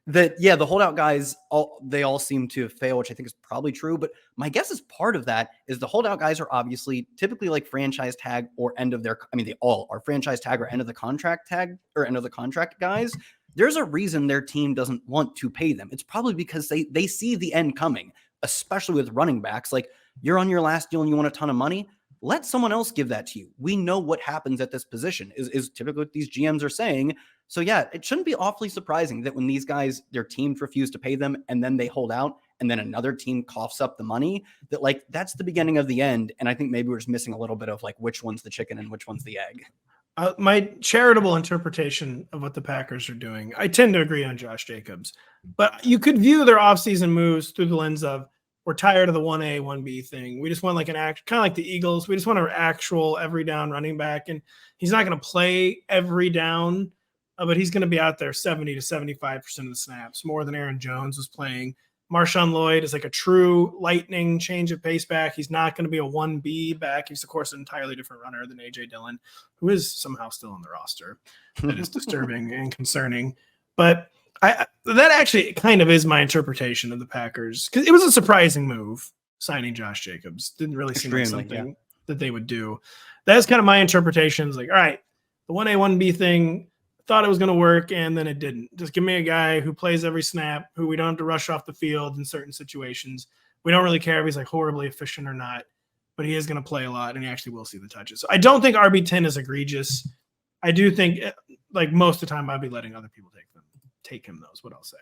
The holdout guys they all seem to fail, which I think is probably true. But my guess is part of that is the holdout guys are obviously typically like franchise tag or end of their. I mean, they all are franchise tag or end of the contract tag or end of the contract guys. There's a reason their team doesn't want to pay them. It's probably because they see the end coming, especially with running backs. Like you're on your last deal and you want a ton of money. Let someone else give that to you. We know what happens at this position is typically what these GMs are saying. So yeah, it shouldn't be awfully surprising that when these guys, their teams refuse to pay them and then they hold out and then another team coughs up the money, that like, that's the beginning of the end. And I think maybe we're just missing a little bit of like, which one's the chicken and which one's the egg. My charitable interpretation of what the Packers are doing, I tend to agree on Josh Jacobs, but you could view their offseason moves through the lens of we're tired of the 1A, 1B thing. We just want like kind of like the Eagles. We just want an actual every down running back. And he's not going to play every down, but he's going to be out there 70 to 75% of the snaps, more than Aaron Jones was playing. Marshawn Lloyd is like a true lightning change of pace back. He's not going to be a 1B back. He's, of course, an entirely different runner than AJ Dillon, who is somehow still on the roster. That is disturbing and concerning. But that actually kind of is my interpretation of the Packers, because it was a surprising move signing Josh Jacobs. Didn't really seem like something that they would do. That's kind of my interpretation. Is like, all right, the 1A, 1B thing, thought it was going to work, and then it didn't. Just give me a guy who plays every snap, who we don't have to rush off the field in certain situations. We don't really care if he's like horribly efficient or not, but he is going to play a lot, and he actually will see the touches. So I don't think RB10 is egregious. I do think, like most of the time, I'd be letting other people take him, though, is what I'll say.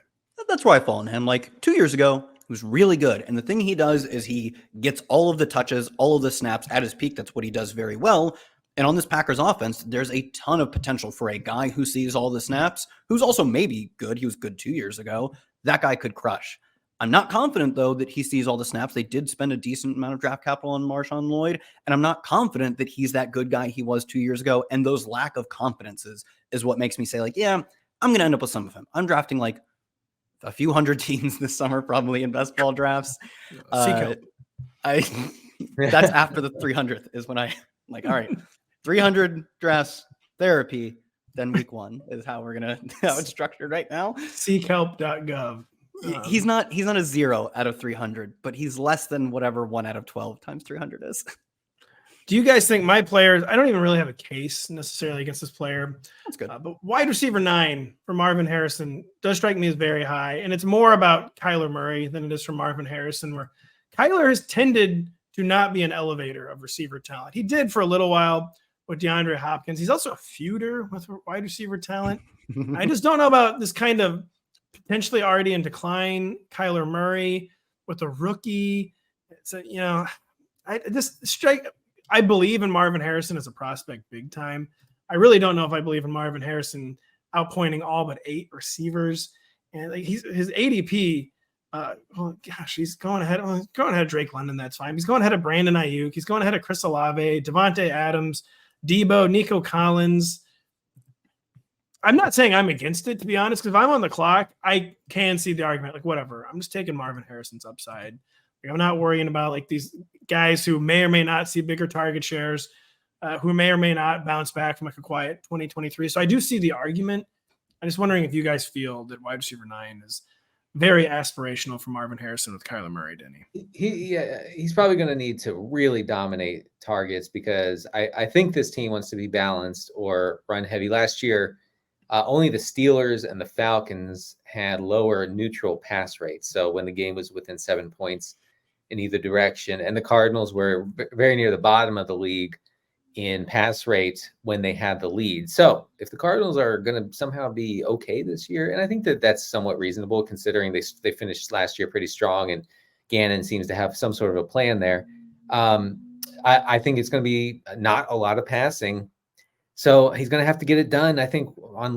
That's where I fall on him. Like 2 years ago, he was really good. And the thing he does is he gets all of the touches, all of the snaps at his peak. That's what he does very well. And on this Packers offense, there's a ton of potential for a guy who sees all the snaps, who's also maybe good. He was good 2 years ago. That guy could crush. I'm not confident, though, that he sees all the snaps. They did spend a decent amount of draft capital on Marshawn Lloyd, and I'm not confident that he's that good guy he was 2 years ago. And those lack of confidences is what makes me say, like, yeah, I'm going to end up with some of him. I'm drafting like a few hundred teams this summer, probably in best ball drafts. That's after the 300th is when I like, all right, 300 drafts therapy. Then week one is how it's structured right now. Seekhelp.gov. He's not a 0 out of 300, but he's less than whatever 1 out of 12 times 300 is. Do you guys think my players, I don't even really have a case necessarily against this player. That's good. But wide receiver 9 for Marvin Harrison does strike me as very high. And it's more about Kyler Murray than it is for Marvin Harrison, where Kyler has tended to not be an elevator of receiver talent. He did for a little while with DeAndre Hopkins. He's also a feuder with wide receiver talent. I just don't know about this kind of potentially already in decline Kyler Murray with a rookie. So, I believe in Marvin Harrison as a prospect big time. I really don't know if I believe in Marvin Harrison outpointing all but 8 receivers. And like his ADP, he's going ahead of Drake London. That's fine. He's going ahead of Brandon Ayuk. He's going ahead of Chris Olave, Devontae Adams, Debo, Nico Collins. I'm not saying I'm against it, to be honest, because if I'm on the clock, I can see the argument. Like, whatever. I'm just taking Marvin Harrison's upside. Like, I'm not worrying about like these guys who may or may not see bigger target shares, who may or may not bounce back from like a quiet 2023. So I do see the argument. I'm just wondering if you guys feel that wide receiver 9 is very aspirational for Marvin Harrison with Kyler Murray, Denny. He's probably going to need to really dominate targets because I think this team wants to be balanced or run heavy. Last year, only the Steelers and the Falcons had lower neutral pass rates. So when the game was within 7 points in either direction, and the Cardinals were very near the bottom of the league in pass rate when they had the lead. So if the Cardinals are going to somehow be okay this year, and I think that that's somewhat reasonable considering they finished last year pretty strong and Gannon seems to have some sort of a plan there. I think it's going to be not a lot of passing. So he's going to have to get it done, I think, on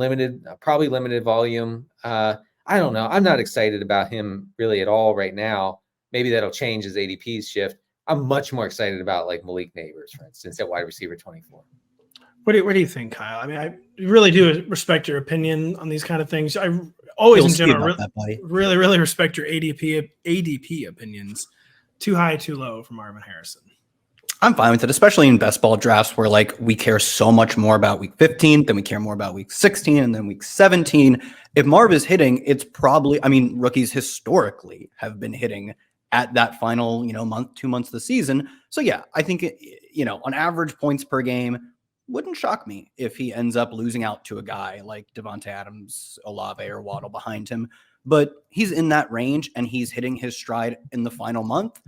probably limited volume. I don't know. I'm not excited about him really at all right now. Maybe that'll change as ADPs shift. I'm much more excited about like Malik Neighbors, for instance, at wide receiver 24. What do you think, Kyle? I mean, I really do respect your opinion on these kind of things. I always, in general, really respect your ADP opinions. Too high, too low for Marvin Harrison. I'm fine with it, especially in best ball drafts where like we care so much more about week 15 than we care more about week 16 and then week 17. If Marv is hitting, it's probably, I mean, rookies historically have been hitting at that final, month, 2 months of the season. So yeah, I think, on average points per game, wouldn't shock me if he ends up losing out to a guy like Devonta Adams, Olave, or Waddle behind him. But he's in that range and he's hitting his stride in the final month.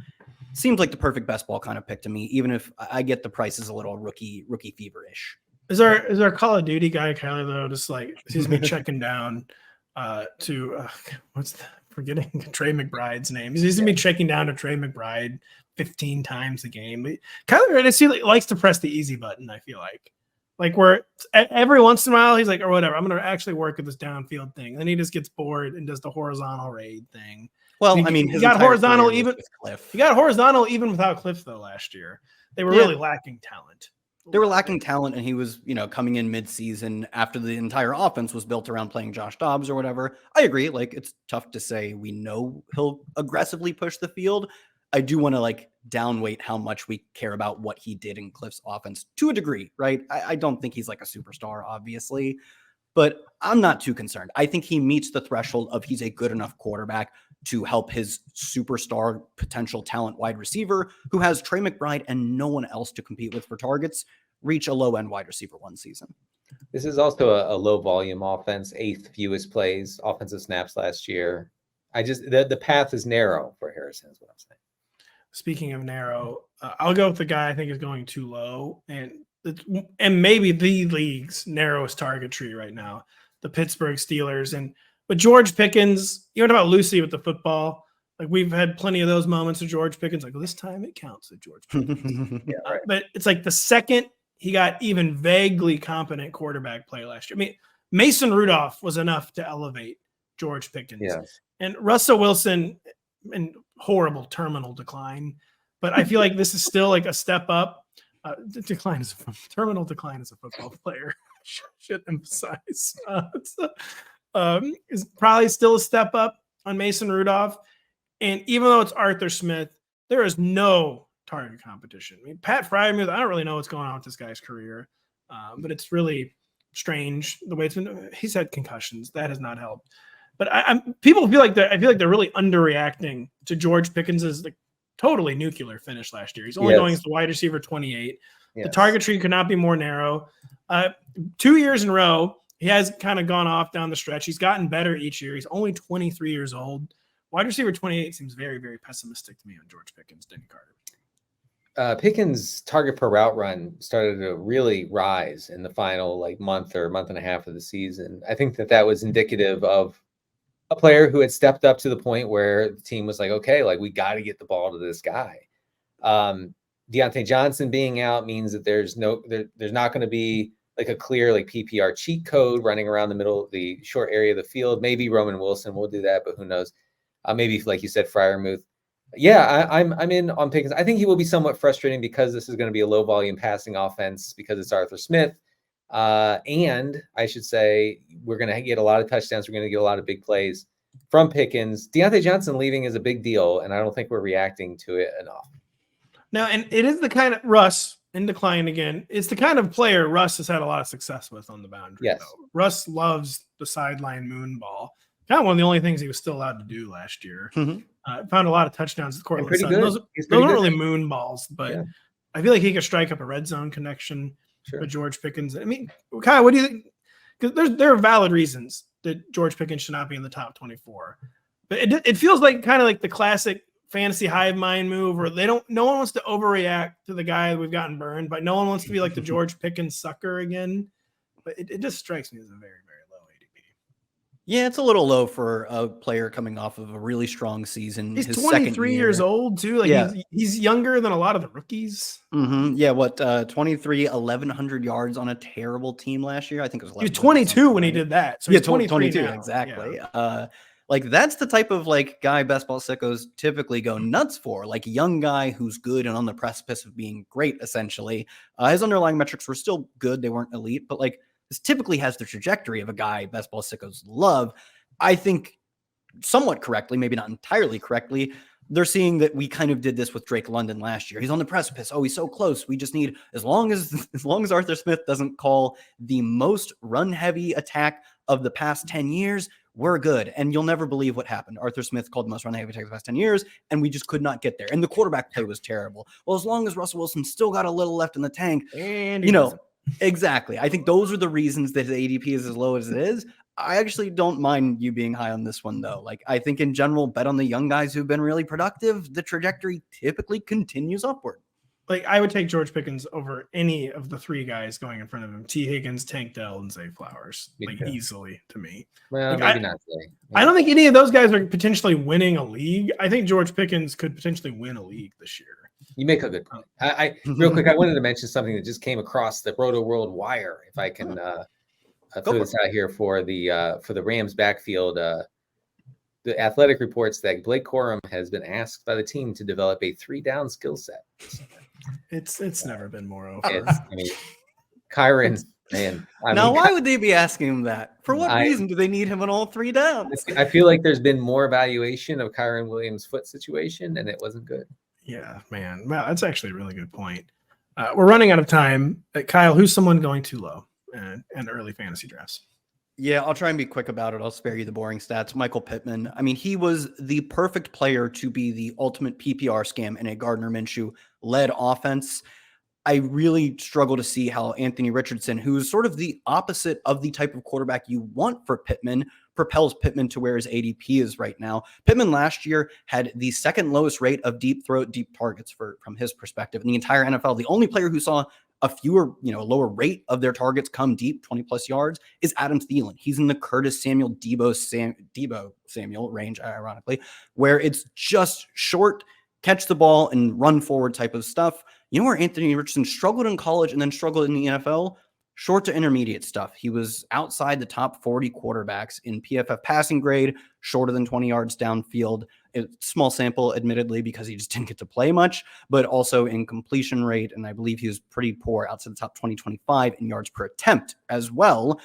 Seems like the perfect best ball kind of pick to me, even if I get the price is a little rookie fever-ish. Is our Call of Duty guy, Kyler, though, just like sees me checking down to forgetting Trey McBride's name. He seems to be checking down to Trey McBride 15 times a game. Kyler, I see, likes to press the easy button, I feel like where every once in a while he's like, or whatever, I'm going to actually work at this downfield thing. And then he just gets bored and does the horizontal raid thing. Well, he got horizontal even without Cliff though last year. They were really lacking talent. They were lacking talent, and he was, coming in mid-season after the entire offense was built around playing Josh Dobbs or whatever. I agree. Like, it's tough to say we know he'll aggressively push the field. I do want to downweight how much we care about what he did in Cliff's offense to a degree, right? I don't think he's like a superstar, obviously, but I'm not too concerned. I think he meets the threshold of he's a good enough quarterback to help his superstar potential talent wide receiver who has Trey McBride and no one else to compete with for targets reach a low-end wide receiver 1 season. This is also a low volume offense, 8th fewest plays, offensive snaps last year. The path is narrow for Harrison is what I'm saying. Speaking of narrow, I'll go with the guy I think is going too low and maybe the league's narrowest target tree right now, the Pittsburgh Steelers. But George Pickens, you know about Lucy with the football. Like we've had plenty of those moments with George Pickens. Like, well, this time it counts with George Pickens. Yeah, right. But it's like the second he got even vaguely competent quarterback play last year. I mean, Mason Rudolph was enough to elevate George Pickens. Yes. And Russell Wilson in horrible terminal decline. But I feel like this is still like a step up. Terminal decline as a football player. Should emphasize. Is probably still a step up on Mason Rudolph. And even though it's Arthur Smith, there is no target competition. I mean, Pat Freiermuth, I don't really know what's going on with this guy's career, but it's really strange the way it's been. He's had concussions. That has not helped. But people feel like I feel like they're really underreacting to George Pickens's totally nuclear finish last year. He's only going as the wide receiver 28. Yes. The target tree could not be more narrow. 2 years in a row, he has kind of gone off down the stretch. He's gotten better each year. He's only 23 years old. Wide receiver 28 seems very, very pessimistic to me on George Pickens, Denny Carter. Pickens' target per route run started to really rise in the final month or month and a half of the season. I think that was indicative of a player who had stepped up to the point where the team was like, okay, we got to get the ball to this guy. Deontay Johnson being out means that there's not going to be a clear PPR cheat code running around the middle of the short area of the field. Maybe Roman Wilson will do that, but who knows? Maybe, like you said, Freiermuth. Yeah, I'm in on Pickens. I think he will be somewhat frustrating because this is going to be a low volume passing offense because it's Arthur Smith. And I should say we're going to get a lot of touchdowns. We're going to get a lot of big plays from Pickens. Deontay Johnson leaving is a big deal, and I don't think we're reacting to it enough. No, and it is the kind of Russ in decline again. It's the kind of player Russ has had a lot of success with on the boundary. Yes. Though. Russ loves the sideline moon ball. Kind of one of the only things he was still allowed to do last year. Found a lot of touchdowns at the Cortland Sun. Those aren't really moon balls, but I feel like he could strike up a red zone connection with George Pickens. I mean, Kyle, what do you think? Because there are valid reasons that George Pickens should not be in the top 24. But it feels like kind of like the classic fantasy hive mind move where no one wants to overreact to the guy we've gotten burned, but no one wants to be like the George Pickens sucker again. But it just strikes me as a very, very low ADP. Yeah, it's a little low for a player coming off of a really strong season. He's his 23 years old too. Like he's younger than a lot of the rookies. Yeah, 23, 1,100 yards on a terrible team last year. I think it was. He was 22 when he did that. So he's 22 now. Exactly. Yeah. Like that's the type of like guy best ball sickos typically go nuts for, like a young guy who's good and on the precipice of being great. Essentially, his underlying metrics were still good; they weren't elite, but like this typically has the trajectory of a guy best ball sickos love. I think somewhat correctly, maybe not entirely correctly. They're seeing that we kind of did this with Drake London last year. He's on the precipice. Oh, he's so close. We just need as long as Arthur Smith doesn't call the most run heavy attack of the past 10 years. We're good. And you'll never believe what happened. Arthur Smith called the most run heavy attack of the past 10 years, and we just could not get there. And the quarterback play was terrible. Well, as long as Russell Wilson still got a little left in the tank, and exactly. I think those are the reasons that the ADP is as low as it is. I actually don't mind you being high on this one, though. Like, I think in general, bet on the young guys who've been really productive. The trajectory typically continues upward. Like, I would take George Pickens over any of the three guys going in front of him: T. Higgins, Tank Dell, and Zay Flowers. Easily to me. Well, maybe not Zay. I don't think any of those guys are potentially winning a league. I think George Pickens could potentially win a league this year. You make a good point. I real quick, I wanted to mention something that just came across the Rotoworld wire. If I can throw this out here for the Rams backfield. The Athletic reports that Blake Corum has been asked by the team to develop a 3-down skill set. It's never been more open. Kyren, man. Why would they be asking him that? For what reason do they need him on all 3 downs? I feel like there's been more evaluation of Kyren Williams' foot situation, and it wasn't good. Yeah, man. Wow, that's actually a really good point. We're running out of time. Kyle, who's someone going too low in early fantasy drafts? Yeah, I'll try and be quick about it. I'll spare you the boring stats. Michael Pittman. I mean, he was the perfect player to be the ultimate PPR scam in a Gardner Minshew-led offense. I really struggle to see how Anthony Richardson, who's sort of the opposite of the type of quarterback you want for Pittman, propels Pittman to where his ADP is right now. Pittman last year had the second lowest rate of deep targets from his perspective in the entire NFL. The only player who saw a lower rate of their targets come deep, 20 plus yards, is Adam Thielen. He's in the Curtis Samuel, Debo Samuel range, ironically, where it's just short, catch the ball and run forward type of stuff. You know where Anthony Richardson struggled in college and then struggled in the NFL? Short to intermediate stuff. He was outside the top 40 quarterbacks in PFF passing grade, shorter than 20 yards downfield. Small sample, admittedly, because he just didn't get to play much, but also in completion rate. And I believe he was pretty poor outside the top 20-25 in yards per attempt as well.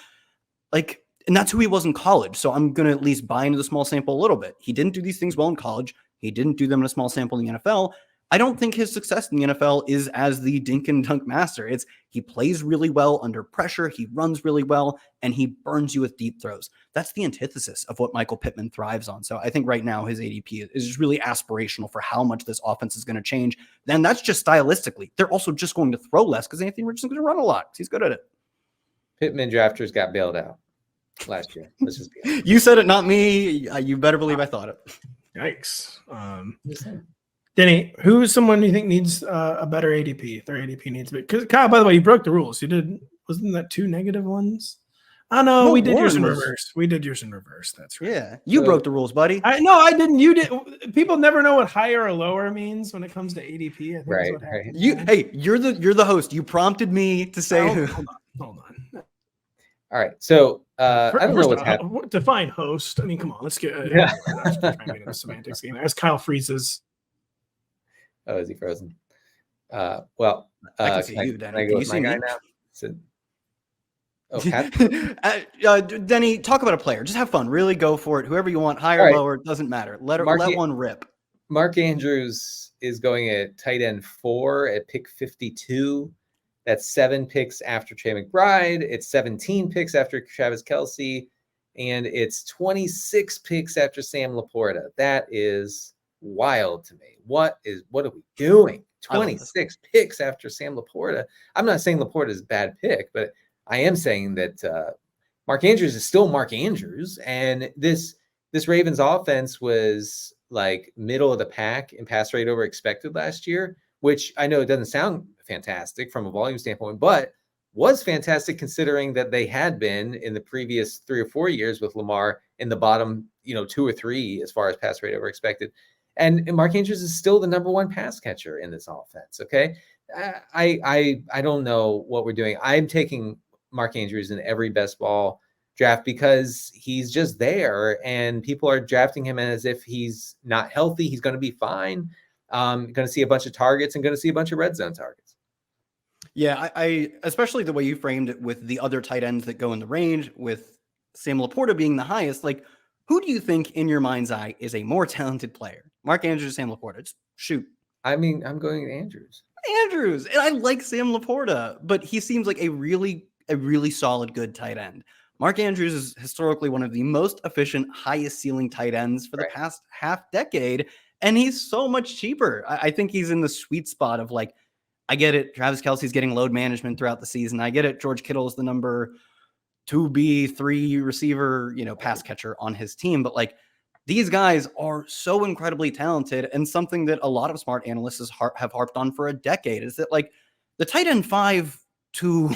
And that's who he was in college. So I'm going to at least buy into the small sample a little bit. He didn't do these things well in college. He didn't do them in a small sample in the NFL. I don't think his success in the NFL is as the dink and dunk master. He plays really well under pressure, he runs really well, and he burns you with deep throws. That's the antithesis of what Michael Pittman thrives on. So I think right now his ADP is just really aspirational for how much this offense is going to change. Then that's just stylistically. They're also just going to throw less because Anthony Richardson's going to run a lot because he's good at it. Pittman drafters got bailed out last year. Let's just be honest. You said it, not me. You better believe I thought it. Yikes. Denny, who's someone you think needs a better ADP? Their ADP needs to be, because Kyle, by the way, you broke the rules. Wasn't that 2 negative ones? Oh no, we did yours in reverse. That's right. Yeah, you broke the rules, buddy. I didn't. You did. People never know what higher or lower means when it comes to ADP. I think right. You're the host. You prompted me to say. Hold on. All right. So I don't know what's happening. Define host. I mean, come on. Let's get a semantics game. As Kyle freezes. Oh, is he frozen? I can see you, Dan. Can I go with my guy now? Oh, Pat. Denny, talk about a player. Just have fun. Really go for it. Whoever you want, higher, All right. lower, doesn't matter. Let Marky- one rip. Mark Andrews is going at tight end 4 at pick 52. That's 7 picks after Trey McBride. It's 17 picks after Travis Kelce. And it's 26 picks after Sam Laporta. That is wild to me. What are we doing? 26 picks after Sam Laporta. I'm not saying Laporta is a bad pick, but I am saying that Mark Andrews is still Mark Andrews. And this Ravens offense was like middle of the pack in pass rate over expected last year, which I know it doesn't sound fantastic from a volume standpoint, but was fantastic considering that they had been in the previous 3 or 4 years with Lamar in the bottom, 2 or 3 as far as pass rate over expected. And Mark Andrews is still the number 1 pass catcher in this offense. Okay. I don't know what we're doing. I'm taking Mark Andrews in every best ball draft because he's just there and people are drafting him as if he's not healthy. He's going to be fine. Going to see a bunch of targets and going to see a bunch of red zone targets. Yeah, I especially the way you framed it with the other tight ends that go in the range, with Sam Laporta being the highest. Like, who do you think in your mind's eye is a more talented player? Mark Andrews or Sam Laporta? Just shoot. I mean, I'm going to Andrews. Andrews. And I like Sam Laporta, but he seems like a really solid, good tight end. Mark Andrews is historically one of the most efficient, highest ceiling tight ends for the past half decade. And he's so much cheaper. I think he's in the sweet spot of like, I get it. Travis Kelce's getting load management throughout the season. I get it. George Kittle is the number 2B, 3 receiver, pass catcher on his team. But like, these guys are so incredibly talented. And something that a lot of smart analysts have harped on for a decade is that like the tight end 5 to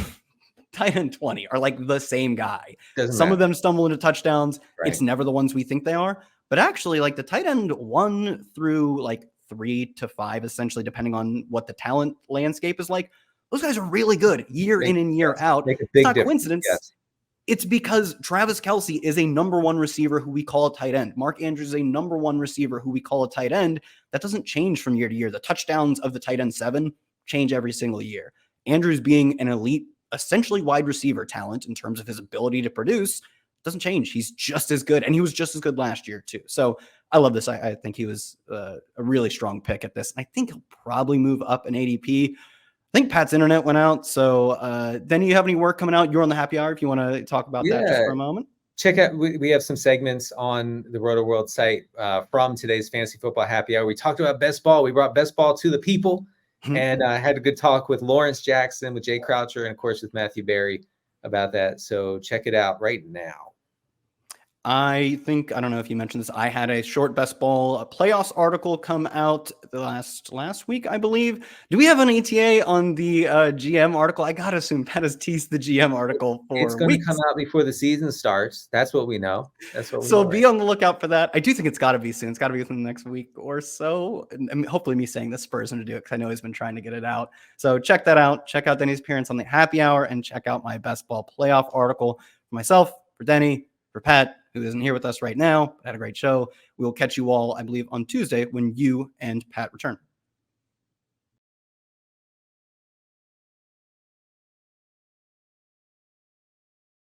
tight end 20 are like the same guy. Some of them stumble into touchdowns. Right. It's never the ones we think they are. But actually, like the tight end 1 through like 3 to 5, essentially, depending on what the talent landscape is like, those guys are really good year in and year out. It's not coincidence. Yes. It's because Travis Kelce is a number 1 receiver who we call a tight end. Mark Andrews is a number 1 receiver who we call a tight end. That doesn't change from year to year. The touchdowns of the tight end 7 change every single year. Andrews being an elite, essentially wide receiver talent in terms of his ability to produce doesn't change. He's just as good. And he was just as good last year too. So I love this. I think he was a really strong pick at this. I think he'll probably move up an ADP. I think Pat's internet went out. So then you have any work coming out? You're on the happy hour if you want to talk about that just for a moment. Check out, we have some segments on the Rotoworld site from today's Fantasy Football Happy Hour. We talked about best ball. We brought best ball to the people and had a good talk with Lawrence Jackson, with Jay Croucher, and of course with Matthew Berry about that. So check it out right now. I don't know if you mentioned this. I had a short best ball playoffs article come out last week, I believe. Do we have an ETA on the GM article? I gotta assume Pat has teased the GM article for It's going to come out before the season starts. That's what we know. So be on the lookout for that. I do think it's got to be soon. It's got to be within the next week or so. And hopefully me saying this spurs him to do it because I know he's been trying to get it out. So check that out. Check out Denny's appearance on the happy hour and check out my best ball playoff article for myself, for Denny, for Pat, who isn't here with us right now, but had a great show. We will catch you all, I believe, on Tuesday when you and Pat return.